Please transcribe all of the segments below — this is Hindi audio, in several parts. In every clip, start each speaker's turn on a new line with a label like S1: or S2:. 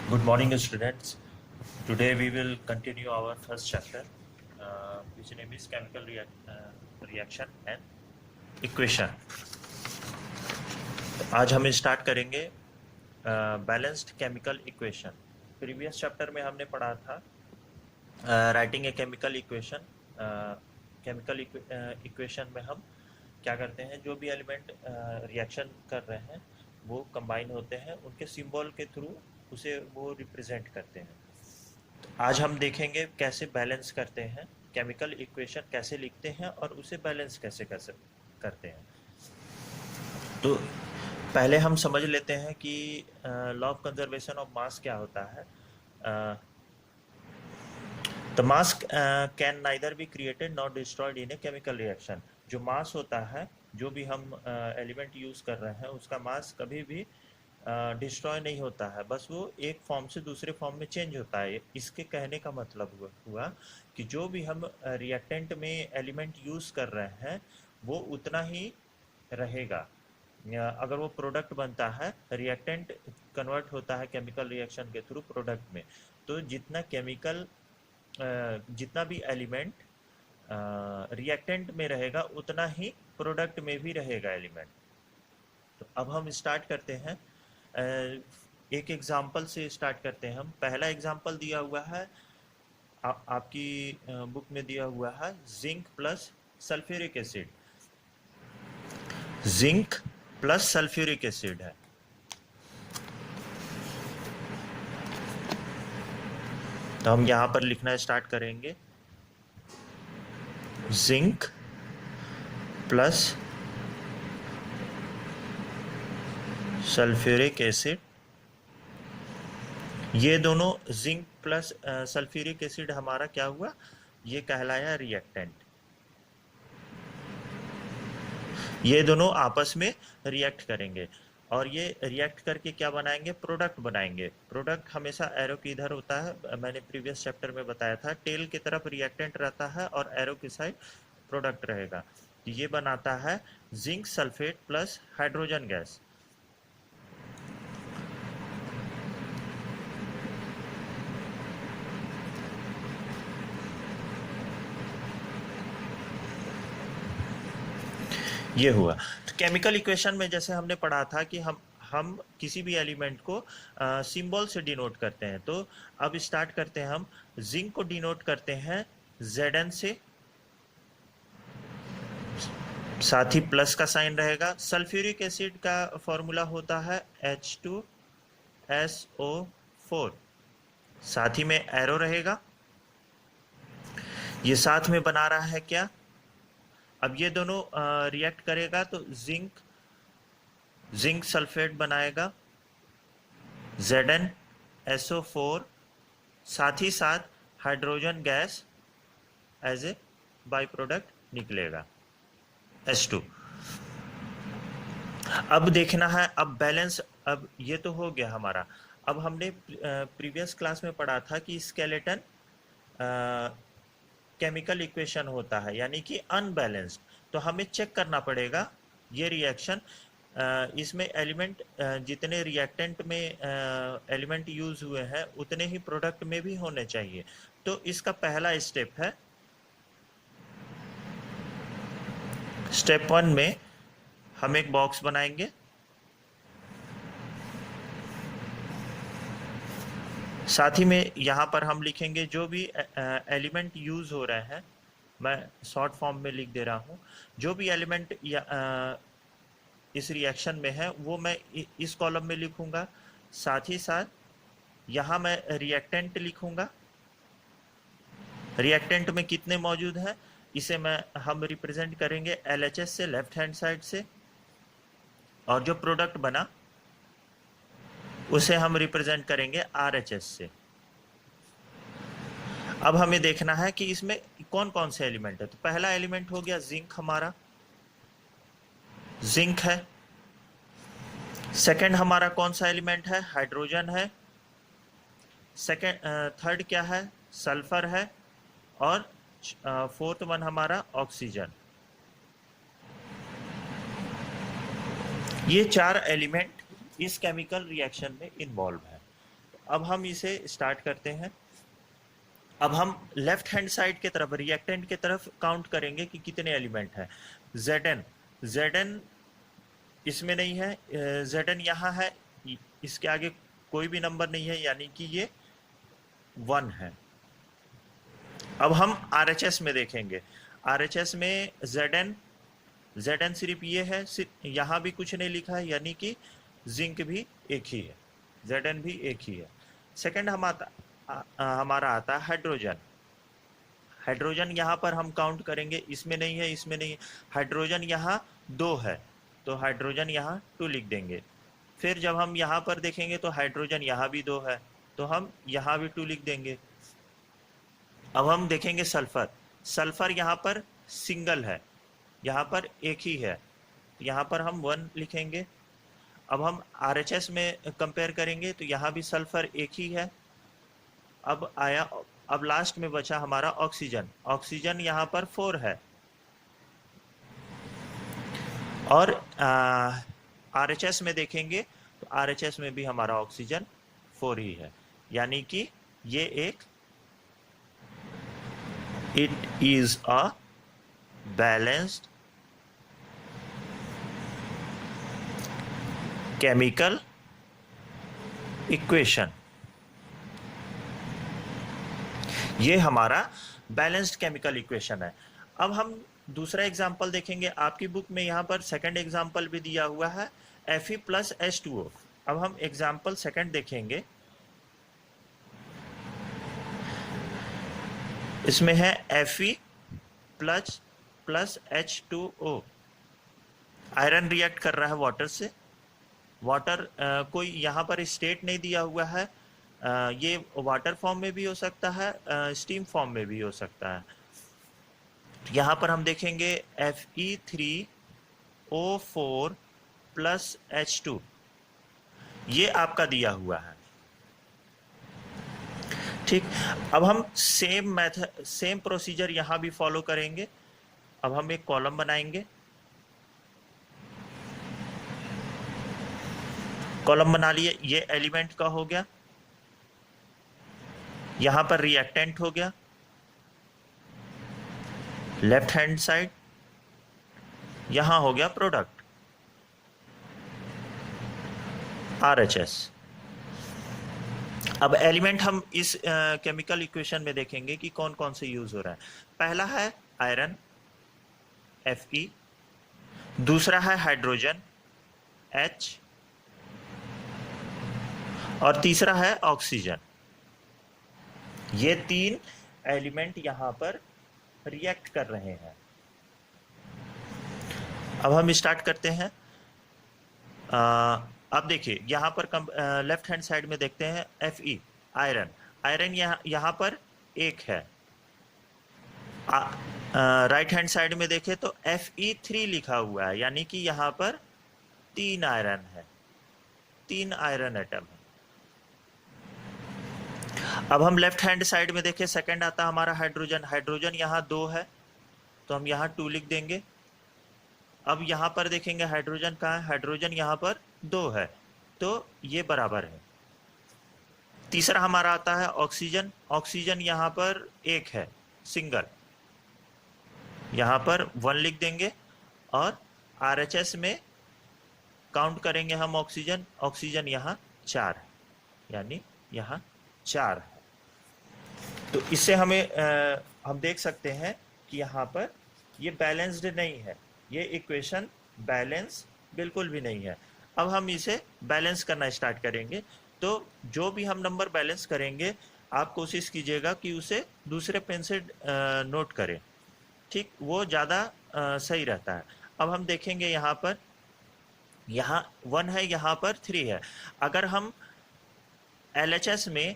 S1: Good morning, students. Today we will continue our first chapter, which name is chemical reaction and equation. आज हम स्टार्ट करेंगे balanced chemical equation. Previous chapter में हमने पढ़ा था writing a chemical equation. Chemical equation में हम क्या करते हैं, जो भी एलिमेंट रिएक्शन कर रहे हैं वो कंबाइन होते हैं, उनके सिंबल के थ्रू उसे वो रिप्रेजेंट करते हैं. तो आज हम देखेंगे कैसे बैलेंस करते हैं, केमिकल इक्वेशन कैसे लिखते हैं और उसे बैलेंस कैसे कैसे करते हैं. तो पहले हम समझ लेते हैं कि law of conservation of mass क्या होता है. The mass can neither be created not destroyed in a chemical reaction. जो मास होता है, जो भी हम एलिमेंट यूज़ कर रहे हैं, उसका मास कभी भी डिस्ट्रॉय नहीं होता है, बस वो एक फॉर्म से दूसरे फॉर्म में चेंज होता है. इसके कहने का मतलब हुआ कि जो भी हम रिएक्टेंट में एलिमेंट यूज़ कर रहे हैं वो उतना ही रहेगा. अगर वो प्रोडक्ट बनता है, रिएक्टेंट कन्वर्ट होता है केमिकल रिएक्शन के थ्रू प्रोडक्ट में, तो जितना भी एलिमेंट रिएक्टेंट में रहेगा उतना ही प्रोडक्ट में भी रहेगा एलिमेंट. तो अब हम स्टार्ट करते हैं, एक एग्जांपल से स्टार्ट करते हैं. हम पहला एग्जांपल दिया हुआ है, आपकी बुक में दिया हुआ है zinc plus sulphuric acid. Zinc plus sulphuric acid है. तो हम यहां पर लिखना स्टार्ट करेंगे जिंक प्लस सल्फ्यूरिक एसिड. ये दोनों जिंक प्लस सल्फ्यूरिक एसिड हमारा क्या हुआ, ये कहलाया रिएक्टेंट. ये दोनों आपस में रिएक्ट करेंगे और ये रिएक्ट करके क्या बनाएंगे, प्रोडक्ट बनाएंगे. प्रोडक्ट हमेशा एरो की इधर होता है, मैंने प्रीवियस चैप्टर में बताया था. टेल की तरफ रिएक्टेंट रहता है और एरो की साइड प्रोडक्ट रहेगा. तो ये बनाता है zinc sulphate plus hydrogen gas. ये हुआ. तो केमिकल इक्वेशन में जैसे हमने पढ़ा था कि हम किसी भी एलिमेंट को सिंबल से डिनोट करते हैं. तो अब स्टार्ट करते हैं. हम जिंक को डिनोट करते हैं Zn से, साथ ही प्लस का साइन रहेगा. सल्फ्यूरिक एसिड का फॉर्मूला होता है H2SO4, साथ ही में एरो रहेगा. ये साथ में बना रहा है क्या, अब ये दोनों रिएक्ट करेगा तो जिंक सल्फेट बनाएगा ZnSO4, साथ ही साथ hydrogen gas as a by product निकलेगा H2. अब देखना है, अब बैलेंस. अब ये तो हो गया हमारा. अब हमने प्रीवियस क्लास में पढ़ा था कि स्केलेटन केमिकल इक्वेशन होता है, यानी कि अनबैलेंस्ड. तो हमें चेक करना पड़ेगा ये रिएक्शन, इसमें एलिमेंट जितने रिएक्टेंट में एलिमेंट यूज हुए हैं उतने ही प्रोडक्ट में भी होने चाहिए. तो इसका पहला स्टेप है, स्टेप 1 में हम एक बॉक्स बनाएंगे. साथ ही में यहाँ पर हम लिखेंगे जो भी एलिमेंट यूज हो रहे हैं, मैं शॉर्ट फॉर्म में लिख दे रहा हूँ. जो भी एलिमेंट इस रिएक्शन में है वो मैं इस कॉलम में लिखूंगा. साथ ही साथ यहाँ मैं रिएक्टेंट लिखूंगा. रिएक्टेंट में कितने मौजूद हैं इसे हम रिप्रेजेंट करेंगे LHS से, लेफ्ट हैंड साइड से, और जो प्रोडक्ट बना उसे हम रिप्रेजेंट करेंगे RHS से. अब हमें देखना है कि इसमें कौन कौन से एलिमेंट है. तो पहला एलिमेंट हो गया जिंक, हमारा जिंक है. सेकंड हमारा कौन सा एलिमेंट है, हाइड्रोजन है. थर्ड क्या है, सल्फर है. और फोर्थ वन हमारा ऑक्सीजन. ये 4 एलिमेंट इस केमिकल रिएक्शन में इन्वॉल्व है. अब हम इसे स्टार्ट करते हैं। अब हम लेफ्ट हैंड साइड की तरफ रिएक्टेंट की तरफ काउंट करेंगे कि कितने एलिमेंट हैं। Zn Zn इसमें नहीं है, Zn यहाँ है, इसके आगे कोई भी नंबर नहीं है, यानी कि ये 1 है। अब हम RHS में देखेंगे, RHS में Zn सिर्फ ये है, यहाँ भी कुछ नहीं लिखा है, यानी कि जिंक भी एक ही है, Zn भी एक ही है। सेकंड हमारा आता है हाइड्रोजन। हाइड्रोजन यहाँ पर हम काउंट करेंगे, इसमें नहीं है, इसमें नहीं है। हाइड्रोजन यहाँ 2 है, तो हाइड्रोजन यहाँ 2 लिख देंगे। फिर जब हम यहाँ पर देखेंगे तो हाइड्रोजन यहाँ भी 2 है, तो हम यहाँ भी 2 लिख देंगे। अब हम देखेंगे सल्फर। सल्फर यहाँ पर सिंगल है, यहाँ पर एक ही है, यहाँ पर हम 1 लिखेंगे। अब हम RHS में कंपेयर करेंगे तो यहाँ भी सल्फर एक ही है। अब लास्ट में बचा हमारा ऑक्सीजन। ऑक्सीजन यहाँ पर 4 है, और RHS में देखेंगे तो RHS में भी हमारा ऑक्सीजन 4 ही है, यानी कि ये एक it is a balanced chemical equation. ये हमारा बैलेंस्ड केमिकल इक्वेशन है। अब हम दूसरा एग्जाम्पल देखेंगे। आपकी बुक में यहाँ पर सेकंड एग्जाम्पल भी दिया हुआ है, Fe प्लस H2O। अब हम एग्जाम्पल सेकंड देखेंगे। इसमें है Fe plus H2O। Iron react कर रहा है वाटर से। वाटर कोई यहाँ पर स्टेट नहीं दिया हुआ है, ये वाटर फॉर्म में भी हो सकता है, स्टीम फॉर्म में भी हो सकता है। यहाँ पर हम देखेंगे Fe3O4 प्लस H2, ये आपका दिया हुआ है। ठीक, अब हम सेम प्रोसीजर यहाँ भी फॉलो करेंगे। अब हम एक कॉलम बनाएंगे। कॉलम बना लिए, ये एलिमेंट का हो गया, यहां पर रिएक्टेंट हो गया लेफ्ट हैंड साइड, यहां हो गया प्रोडक्ट RHS। अब एलिमेंट हम इस केमिकल इक्वेशन में देखेंगे कि कौन कौन से यूज हो रहा है। पहला है आयरन Fe, दूसरा है हाइड्रोजन H, और तीसरा है ऑक्सीजन। ये 3 एलिमेंट यहां पर रिएक्ट कर रहे हैं। अब हम स्टार्ट करते हैं। अब देखिए यहाँ पर लेफ्ट हैंड साइड में देखते हैं Fe आयरन यहाँ पर 1 है। राइट हैंड साइड में देखें तो Fe3 लिखा हुआ है, यानी कि यहाँ पर 3 आयरन है, 3 आयरन एटम है। अब हम लेफ्ट हैंड साइड में देखें, सेकंड आता हमारा हाइड्रोजन। हाइड्रोजन यहाँ 2 है, तो हम यहाँ 2 लिख देंगे। अब यहाँ पर देखेंगे हाइड्रोजन कहाँ है, हाइड्रोजन यहाँ पर 2 है, तो ये बराबर है। तीसरा हमारा आता है ऑक्सीजन। ऑक्सीजन यहाँ पर 1 है, सिंगल, यहाँ पर 1 लिख देंगे। और RHS में काउंट करेंगे हम ऑक्सीजन, ऑक्सीजन यहाँ 4 है, यानी यहाँ 4 है। तो इससे हम देख सकते हैं कि यहाँ पर ये बैलेंस्ड नहीं है, ये इक्वेशन बैलेंस बिल्कुल भी नहीं है। अब हम इसे बैलेंस करना स्टार्ट करेंगे। तो जो भी हम नंबर बैलेंस करेंगे, आप कोशिश कीजिएगा कि उसे दूसरे पेन से नोट करें, ठीक, वो ज़्यादा सही रहता है। अब हम देखेंगे यहाँ पर, यहाँ 1 है, यहाँ पर 3 है। अगर हम LHS में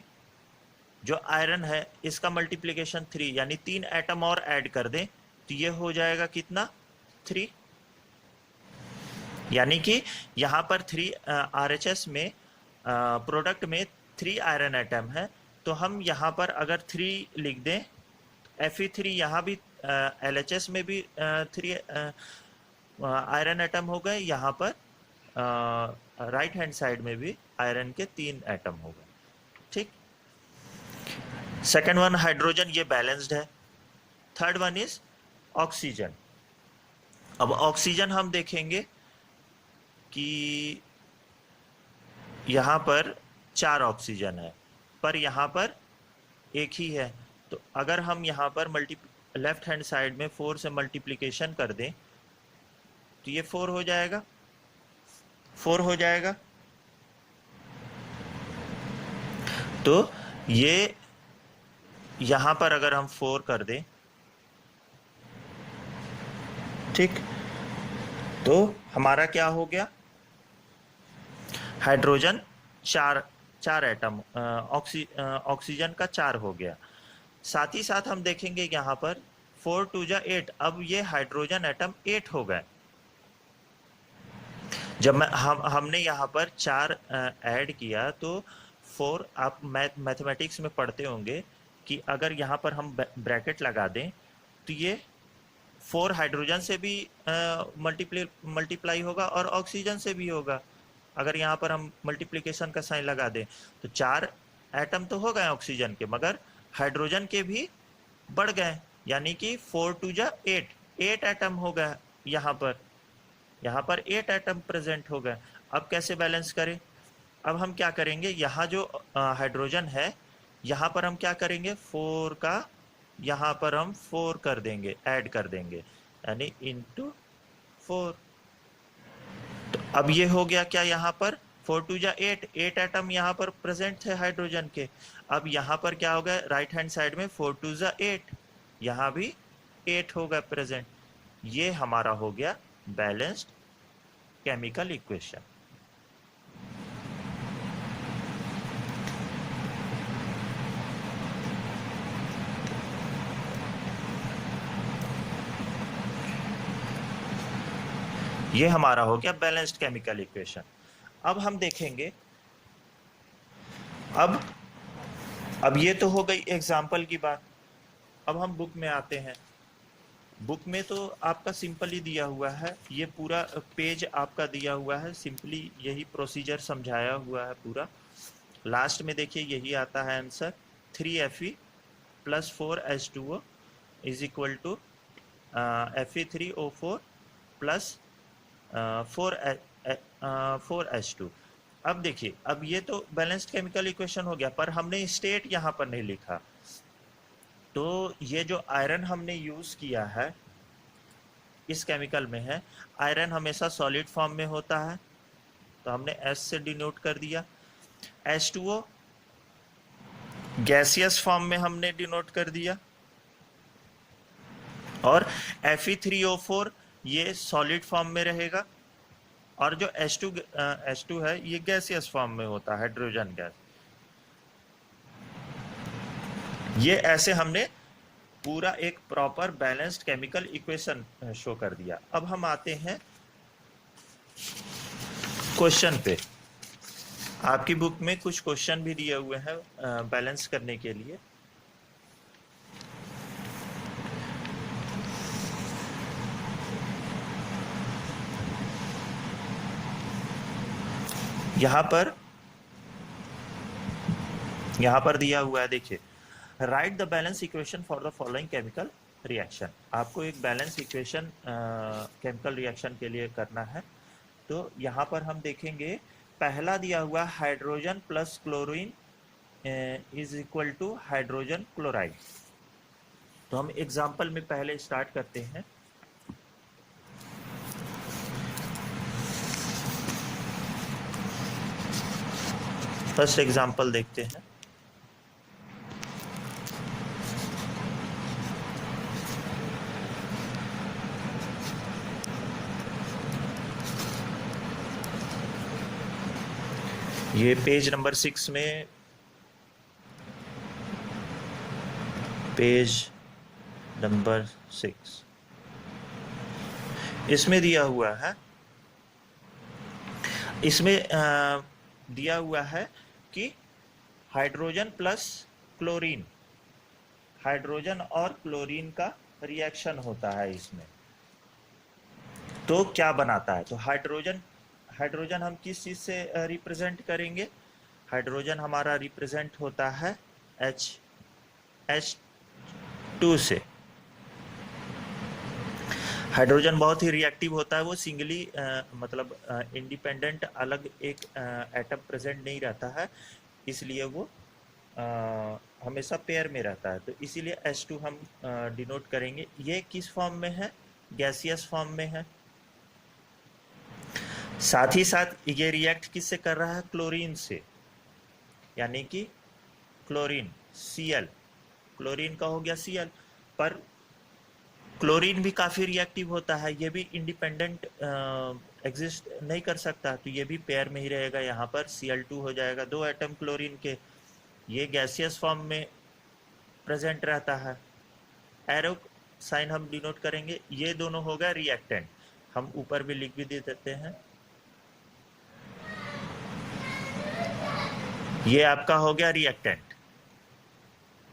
S1: जो आयरन है इसका मल्टीप्लिकेशन 3, यानी 3 एटम और ऐड कर दें तो ये हो जाएगा कितना, 3। यानी कि यहाँ पर 3 RHS में प्रोडक्ट में 3 आयरन एटम है, तो हम यहाँ पर अगर 3 लिख दें, Fe3 यहाँ भी LHS में भी 3 आयरन एटम हो गए, यहाँ पर राइट हैंड साइड में भी आयरन के 3 एटम हो गए। ठीक। सेकेंड वन हाइड्रोजन, ये बैलेंस्ड है। Third one is oxygen. अब ऑक्सीजन हम देखेंगे कि यहां पर 4 ऑक्सीजन है, पर यहां पर एक ही है। तो अगर हम यहां पर लेफ्ट हैंड साइड में 4 से मल्टीप्लीकेशन कर दें तो ये 4 हो जाएगा, 4 हो जाएगा। तो ये यहां पर अगर हम 4 कर दें, ठीक, तो हमारा क्या हो गया, हाइड्रोजन 4 एटम, ऑक्सीजन का 4 हो गया। साथ ही साथ हम देखेंगे यहाँ पर 4 2 जा 8, अब ये हाइड्रोजन एटम 8 हो गए। जब हमने यहाँ पर 4 ऐड किया तो 4, आप मैथमेटिक्स में पढ़ते होंगे कि अगर यहाँ पर हम ब्रैकेट लगा दें तो ये 4 हाइड्रोजन से भी मल्टीप्लाई होगा और ऑक्सीजन से भी होगा। अगर यहाँ पर हम मल्टीप्लिकेशन का साइन लगा दें तो 4 एटम तो हो गए ऑक्सीजन के, मगर हाइड्रोजन के भी बढ़ गए, यानी कि 4 2 जा 8 एटम हो गए। यहाँ पर 8 एटम प्रेजेंट हो गए। अब कैसे बैलेंस करें? अब हम क्या करेंगे, यहाँ जो हाइड्रोजन है यहाँ पर हम क्या करेंगे, 4 का यहाँ पर हम 4 कर देंगे, ऐड कर देंगे, यानी इंटू 4। तो अब ये हो गया क्या, यहाँ पर 4 2 जा 8 एटम यहाँ पर प्रेजेंट थे हाइड्रोजन के। अब यहाँ पर क्या हो गया, राइट हैंड साइड में 4 2 जा 8, यहाँ भी 8 हो गया प्रेजेंट। ये हमारा हो गया बैलेंस्ड केमिकल इक्वेशन। ये हमारा हो गया बैलेंस्ड केमिकल इक्वेशन। अब हम देखेंगे, अब ये तो हो गई एग्जाम्पल की बात। अब हम बुक में आते हैं। बुक में तो आपका सिंपल ही दिया हुआ है, ये पूरा पेज आपका दिया हुआ है, सिंपली यही प्रोसीजर समझाया हुआ है पूरा। लास्ट में देखिए यही आता है answer, 3Fe + 4H2O is equal to Fe3O4 + 4H2। अब देखिए, अब ये तो बैलेंस्ड केमिकल इक्वेशन हो गया, पर हमने स्टेट यहाँ पर नहीं लिखा। तो ये जो आयरन हमने यूज किया है इस केमिकल में है, आयरन हमेशा सॉलिड फॉर्म में होता है, तो हमने S से डिनोट कर दिया। H2O गैसियस फॉर्म में हमने डिनोट कर दिया, और Fe3O4 ये सॉलिड फॉर्म में रहेगा, और जो H2 है ये गैसियस फॉर्म में होता है, हाइड्रोजन गैस। ये ऐसे हमने पूरा एक proper balanced chemical equation show कर दिया। अब हम आते हैं क्वेश्चन पे। आपकी बुक में कुछ क्वेश्चन भी दिए हुए हैं बैलेंस करने के लिए। यहां पर दिया हुआ है, देखिए, right the balance equation for the following chemical reaction. आपको एक बैलेंस इक्वेशन केमिकल रिएक्शन के लिए करना है। तो यहाँ पर हम देखेंगे, पहला दिया हुआ hydrogen + chlorine is equal to hydrogen chloride. तो हम एग्जाम्पल में पहले स्टार्ट करते हैं। फर्स्ट एग्जाम्पल देखते हैं। ये पेज नंबर 6 में, पेज नंबर 6 इसमें दिया हुआ है, इसमें दिया हुआ है कि हाइड्रोजन + क्लोरीन, हाइड्रोजन और क्लोरीन का रिएक्शन होता है इसमें। तो क्या बनाता है, तो हाइड्रोजन हम किस चीज से रिप्रेजेंट करेंगे, हाइड्रोजन हमारा रिप्रेजेंट होता है H2 से। हाइड्रोजन बहुत ही रिएक्टिव होता है, वो सिंगली मतलब इंडिपेंडेंट अलग एक एटम प्रेजेंट नहीं रहता है, इसलिए वो हमेशा पेयर में रहता है। तो इसीलिए H2 हम डिनोट करेंगे। ये किस फॉर्म में है? गैसियस फॉर्म में है। साथ ही साथ ये रिएक्ट किससे कर रहा है? क्लोरीन से, यानी कि क्लोरीन Cl, क्लोरीन का हो गया Cl। पर क्लोरीन भी काफ़ी रिएक्टिव होता है, ये भी इंडिपेंडेंट एग्जिस्ट नहीं कर सकता, तो ये भी पेयर में ही रहेगा। यहाँ पर Cl2 हो जाएगा, 2 एटम क्लोरीन के। ये गैसियस फॉर्म में प्रेजेंट रहता है। एरो साइन हम डिनोट करेंगे। ये दोनों हो गया रिएक्टेंट, हम ऊपर भी लिख भी दे देते हैं। ये आपका हो गया रिएक्टेंट,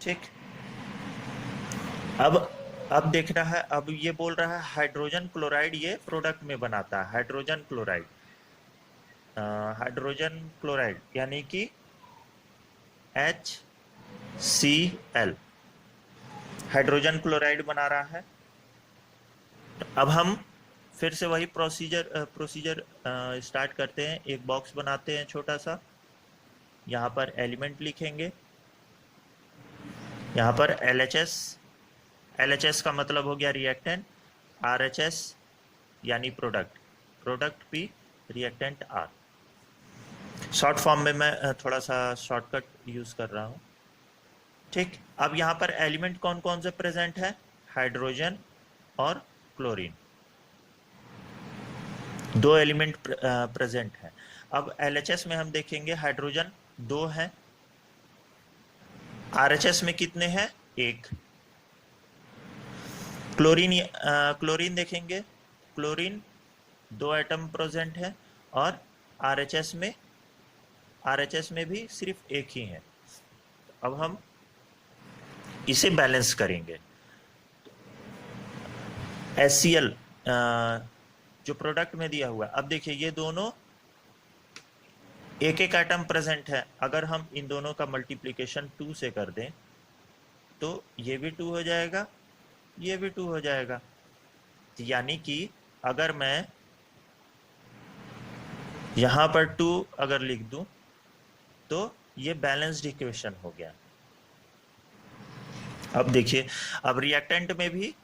S1: ठीक। अब देखना है, अब ये बोल रहा है हाइड्रोजन क्लोराइड ये प्रोडक्ट में बनाता है। हाइड्रोजन क्लोराइड, हाइड्रोजन क्लोराइड यानी कि HCl, हाइड्रोजन क्लोराइड बना रहा है। अब हम फिर से वही प्रोसीजर स्टार्ट करते हैं। एक बॉक्स बनाते हैं छोटा सा, यहाँ पर एलिमेंट लिखेंगे, यहाँ पर LHS का मतलब हो गया रिएक्टेंट, RHS यानी product, product P, reactant R। Short form में मैं थोड़ा सा शॉर्टकट यूज कर रहा हूँ, ठीक। अब यहाँ पर एलिमेंट कौन कौन से प्रेजेंट है? हाइड्रोजन और क्लोरीन, 2 एलिमेंट प्रेजेंट है। अब LHS में हम देखेंगे हाइड्रोजन 2 है, RHS में कितने हैं? 1। क्लोरीन देखेंगे, क्लोरीन 2 एटम प्रेजेंट है, और RHS में भी सिर्फ 1 ही है। अब हम इसे बैलेंस करेंगे। HCl जो प्रोडक्ट में दिया हुआ है, अब देखिए ये दोनों एक एक एटम प्रेजेंट है। अगर हम इन दोनों का मल्टीप्लिकेशन 2 से कर दें तो ये भी 2 हो जाएगा, ये भी 2 हो जाएगा। यानी कि अगर मैं यहाँ पर 2 अगर लिख दूं तो ये बैलेंस्ड इक्वेशन हो गया। अब देखिए, अब रिएक्टेंट में भी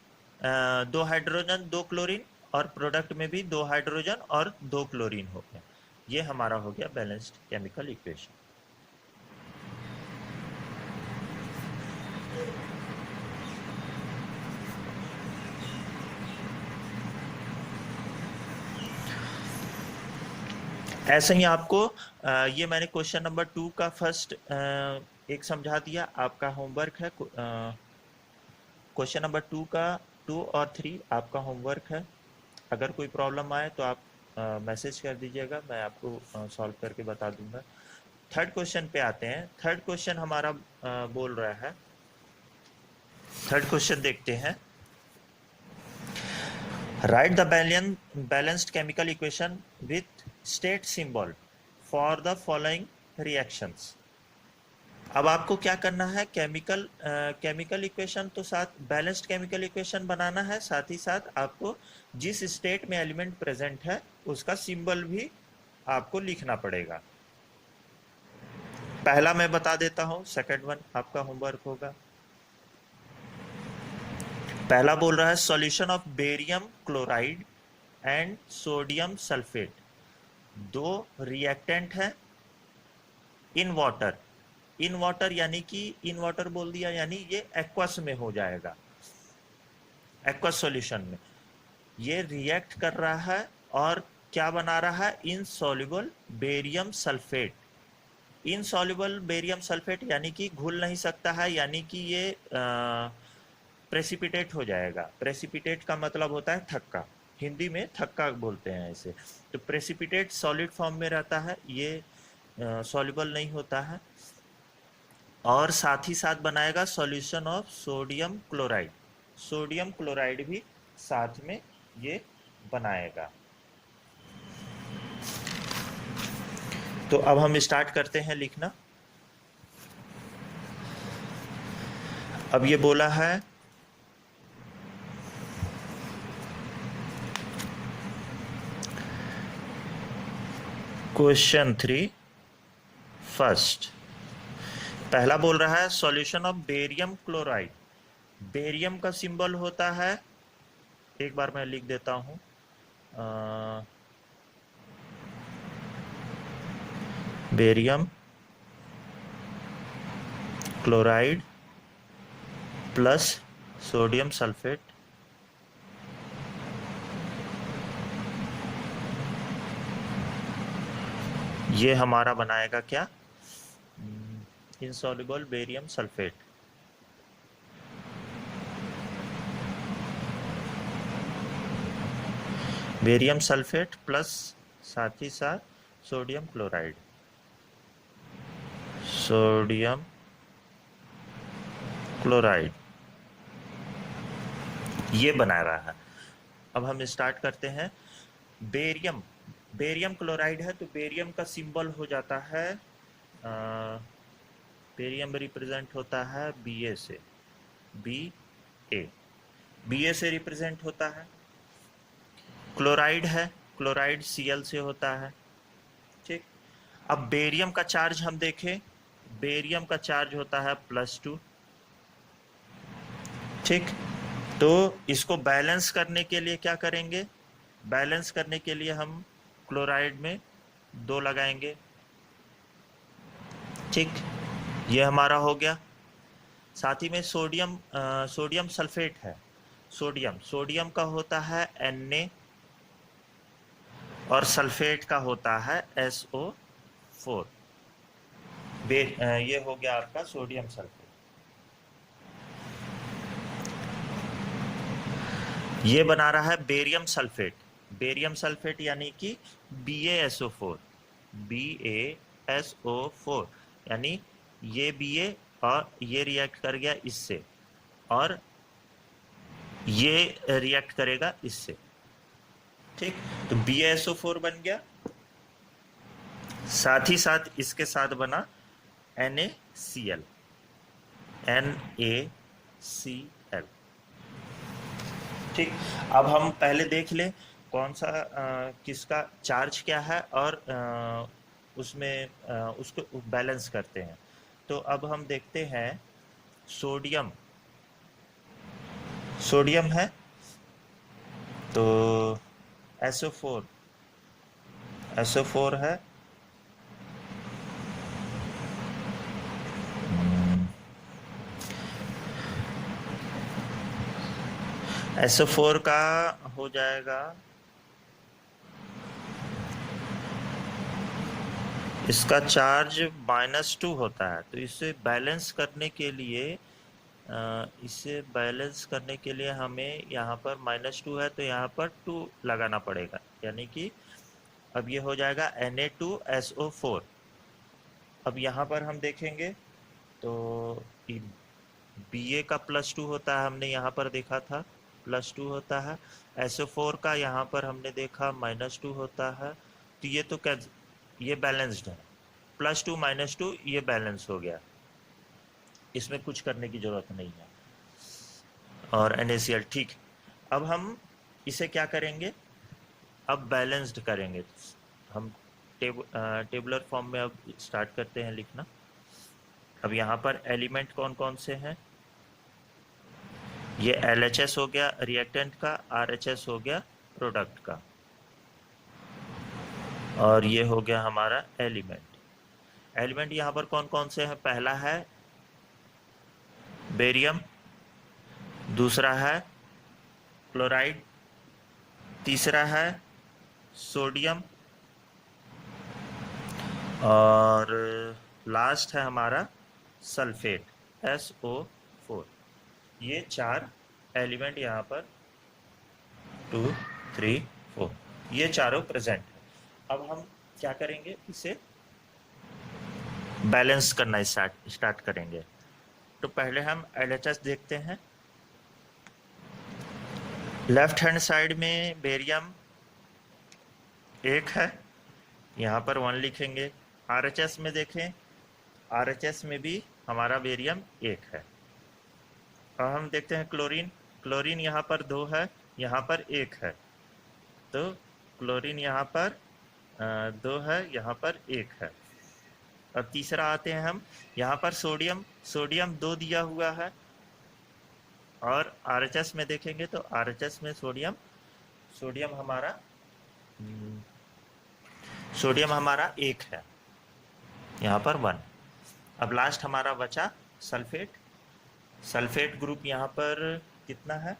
S1: 2 हाइड्रोजन 2 क्लोरीन, और प्रोडक्ट में भी 2 हाइड्रोजन और 2 क्लोरीन हो गया। ये हमारा हो गया बैलेंस्ड केमिकल इक्वेशन। ऐसे ही आपको ये मैंने क्वेश्चन नंबर 2 का फर्स्ट एक समझा दिया। आपका होमवर्क है क्वेश्चन नंबर 2 का 2 और 3 आपका होमवर्क है। अगर कोई प्रॉब्लम आए तो आप मैसेज कर दीजिएगा, मैं आपको सॉल्व करके बता दूंगा। थर्ड क्वेश्चन पे आते हैं। थर्ड क्वेश्चन हमारा बोल रहा है, थर्ड क्वेश्चन देखते हैं। Right the balanced chemical equation with state symbol for the following reactions. अब आपको क्या करना है? केमिकल इक्वेशन तो साथ बैलेंस्ड केमिकल इक्वेशन बनाना है, साथ ही साथ आपको जिस स्टेट में एलिमेंट प्रेजेंट है उसका सिंबल भी आपको लिखना पड़ेगा। पहला मैं बता देता हूं, सेकंड वन आपका होमवर्क होगा। पहला बोल रहा है solution of barium chloride and sodium sulphate, 2 reactant है इन वाटर। इन वाटर यानी कि इन वाटर बोल दिया, यानी ये एक्वस में हो जाएगा, एक्वस सॉल्यूशन में ये रिएक्ट कर रहा है और क्या बना रहा है? Insoluble barium sulphate. Insoluble barium sulphate यानी कि घुल नहीं सकता है, यानी कि ये प्रेसिपिटेट हो जाएगा। प्रेसिपिटेट का मतलब होता है थक्का, हिंदी में थक्का बोलते हैं इसे। तो प्रेसिपिटेट सॉलिड फॉर्म में रहता है, ये सॉल्युबल नहीं होता है। और साथ ही साथ बनाएगा solution of sodium chloride, sodium chloride भी साथ में ये बनाएगा। तो अब हम स्टार्ट करते हैं लिखना। अब ये बोला है क्वेश्चन 3 फर्स्ट, पहला बोल रहा है solution of barium chloride. Barium का सिंबल होता है, एक बार मैं लिख देता हूं, barium chloride plus sodium sulphate, ये हमारा बनाएगा क्या, insoluble barium sulphate. Barium sulphate plus साथ ही साथ सोडियम क्लोराइड, सोडियम क्लोराइड, ये बना रहा है। अब हम स्टार्ट करते हैं। बेरियम, बेरियम क्लोराइड है तो बेरियम का सिंबल हो जाता है, बेरियम रिप्रेजेंट होता है Ba से, Ba से रिप्रेजेंट होता है। क्लोराइड है, क्लोराइड Cl से होता है। ठीक, अब बेरियम का चार्ज हम देखें, बेरियम का चार्ज होता है +2। ठीक, तो इसको बैलेंस करने के लिए क्या करेंगे, बैलेंस करने के लिए हम क्लोराइड में 2 लगाएंगे। ठीक, ये हमारा हो गया। साथ ही में सोडियम, सोडियम सल्फेट है, सोडियम, सोडियम का होता है Na और सल्फेट का होता है SO4। ये हो गया आपका सोडियम सल्फेट। ये बना रहा है बेरियम सल्फेट, बेरियम सल्फेट यानी कि BaSO4, BaSO4 यानी ये Ba और ये रिएक्ट कर गया इससे और ये रिएक्ट करेगा इससे। ठीक, तो BaSO4 बन गया, साथ ही साथ इसके साथ बना NaCl, NaCl। ठीक, अब हम पहले देख लें कौन सा किसका चार्ज क्या है और उसमें उसको बैलेंस करते हैं। तो अब हम देखते हैं सोडियम, सोडियम है तो SO4, SO4 है, SO4 का हो जाएगा, इसका चार्ज -2 होता है, तो इसे बैलेंस करने के लिए इसे बैलेंस करने के लिए हमें यहाँ पर -2 है तो यहाँ पर 2 लगाना पड़ेगा, यानी कि अब ये हो जाएगा Na2SO4। अब यहाँ पर हम देखेंगे तो Ba का +2 होता है, हमने यहाँ पर देखा था +2 होता है, SO4 का यहाँ पर हमने देखा -2 होता है, तो ये तो क्या, ये बैलेंस्ड है, +2 -2 ये बैलेंस हो गया, इसमें कुछ करने की जरूरत नहीं है। और NaCl, ठीक, अब हम इसे क्या करेंगे, अब बैलेंस्ड करेंगे हम, टेबुलर फॉर्म में अब स्टार्ट करते हैं लिखना। अब यहाँ पर एलिमेंट कौन कौन से हैं, ये LHS हो गया रिएक्टेंट का, RHS हो गया प्रोडक्ट का, और ये हो गया हमारा एलिमेंट। एलिमेंट यहाँ पर कौन कौन से हैं, पहला है बेरियम, दूसरा है क्लोराइड, तीसरा है सोडियम, और लास्ट है हमारा सल्फेट SO4। ये 4 एलिमेंट यहाँ पर 2, 3, 4 ये चारों प्रेजेंट है। अब हम क्या करेंगे, इसे बैलेंस करना स्टार्ट करेंगे। तो पहले हम LHS देखते हैं। लेफ्ट हैंड साइड में बेरियम 1 है, यहाँ पर 1 लिखेंगे, RHS में देखें, RHS में भी हमारा बेरियम 1 है। अब हम देखते हैं क्लोरीन, क्लोरीन यहाँ पर 2 है, यहाँ पर 1 है, तो क्लोरीन यहाँ पर 2 है, यहाँ पर 1 है। अब तीसरा आते हैं हम, यहाँ पर सोडियम, सोडियम 2 दिया हुआ है, और RHS में देखेंगे तो RHS में सोडियम, सोडियम हमारा सोडियम हमारा 1 है, यहाँ पर 1। अब लास्ट हमारा बचा सल्फेट, सल्फेट ग्रुप यहाँ पर कितना है,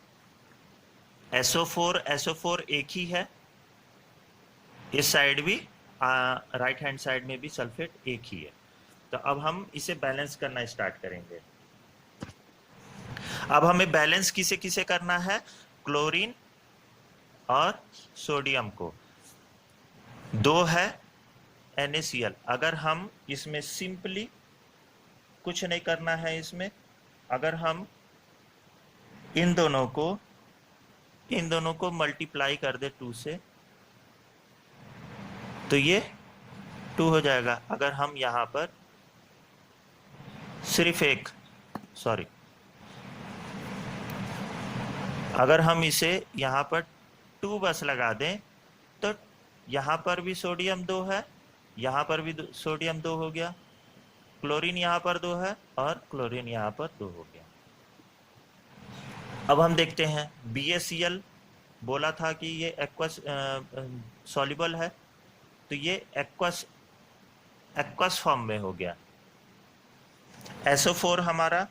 S1: SO4, SO4 एक ही है, इस साइड भी राइट हैंड साइड में भी सल्फेट एक ही है। तो अब हम इसे बैलेंस करना स्टार्ट करेंगे। अब हमें बैलेंस किसे किसे करना है, क्लोरीन और सोडियम को। 2 है NaCl, अगर हम इसमें सिंपली कुछ नहीं करना है, इसमें अगर हम इन दोनों को मल्टीप्लाई कर दे 2 से, तो ये 2 हो जाएगा। अगर हम यहाँ पर सिर्फ एक, सॉरी, अगर हम इसे यहाँ पर 2 बस लगा दें, तो यहाँ पर भी सोडियम 2 है, यहाँ पर भी सोडियम 2 हो गया, क्लोरीन यहाँ पर 2 है, और क्लोरीन यहाँ पर 2 हो गया। अब हम देखते हैं BaCl, बोला था कि ये एक्वस सॉल्युबल है, तो ये एक्वस फॉर्म में हो गया। SO4 हमारा,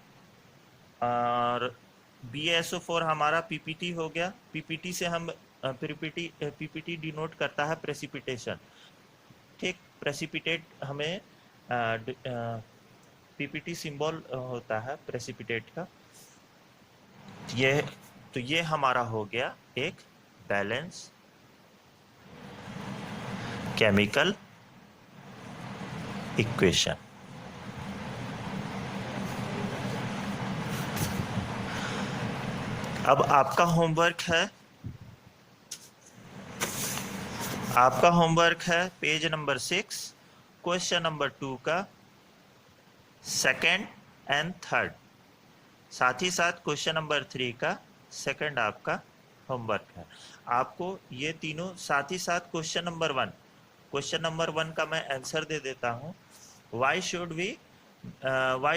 S1: और BaSO4 हमारा PPT हो गया। PPT से हम PPT डिनोट करता है प्रेसिपिटेशन, ठीक, प्रेसिपिटेट हमें PPT सिंबल होता है प्रेसिपिटेट का। तो ये हमारा हो गया एक बैलेंस केमिकल इक्वेशन। अब आपका होमवर्क है पेज नंबर 6, क्वेश्चन नंबर 2 का सेकंड एंड थर्ड, साथ ही साथ क्वेश्चन नंबर 3 का सेकंड आपका होमवर्क है। आपको ये तीनों साथ ही साथ क्वेश्चन नंबर 1 का मैं आंसर दे देता हूँ। Why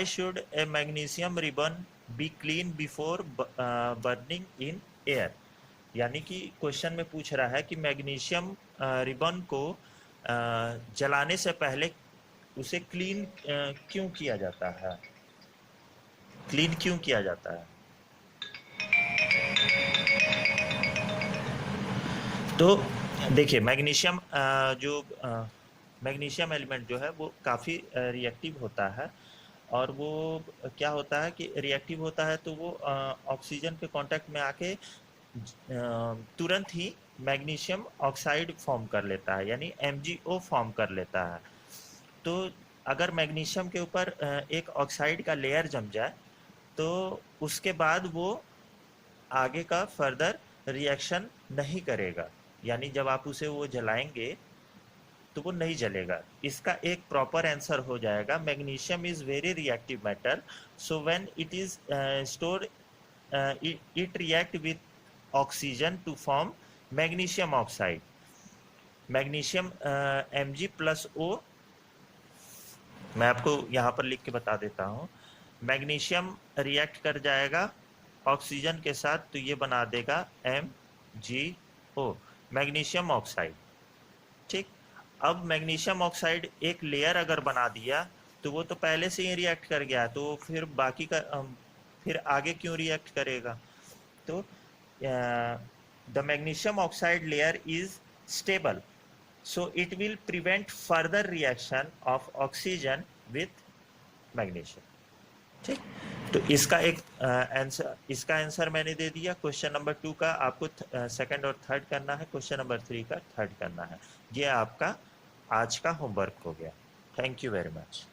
S1: should A magnesium ribbon be clean before burning in air, यानी कि क्वेश्चन में पूछ रहा है कि मैग्नीशियम रिबन को जलाने से पहले उसे क्लीन क्यों किया जाता है, क्लीन क्यों किया जाता है। तो देखिए मैग्नीशियम मैग्नीशियम एलिमेंट जो है वो काफ़ी रिएक्टिव होता है, और वो क्या होता है कि रिएक्टिव होता है तो वो ऑक्सीजन के कांटेक्ट में आके तुरंत ही मैग्नीशियम ऑक्साइड फॉर्म कर लेता है, यानी MgO फॉर्म कर लेता है। तो अगर मैग्नीशियम के ऊपर एक ऑक्साइड का लेयर जम जाए तो उसके बाद वो आगे का फर्दर रिएक्शन नहीं करेगा, यानी जब आप उसे वो जलाएंगे तो वो नहीं जलेगा। इसका एक प्रॉपर आंसर हो जाएगा, magnesium is very reactive metal, so when it is store it react with oxygen to form magnesium oxide. Magnesium Mg+O, मैं आपको यहाँ पर लिख के बता देता हूँ, मैग्नीशियम रिएक्ट कर जाएगा ऑक्सीजन के साथ, तो ये बना देगा MgO, मैग्नीशियम ऑक्साइड, ठीक। अब मैग्नीशियम ऑक्साइड एक लेयर अगर बना दिया तो वो तो पहले से ही रिएक्ट कर गया, तो फिर बाकी का फिर आगे क्यों रिएक्ट करेगा। तो the magnesium oxide layer is stable, so it will prevent further reaction of oxygen with magnesium, ठीक। तो इसका एक इसका आंसर मैंने दे दिया। क्वेश्चन नंबर 2 का आपको सेकंड और थर्ड करना है, क्वेश्चन नंबर 3 का थर्ड करना है। ये आपका आज का होमवर्क हो गया। Thank you very much.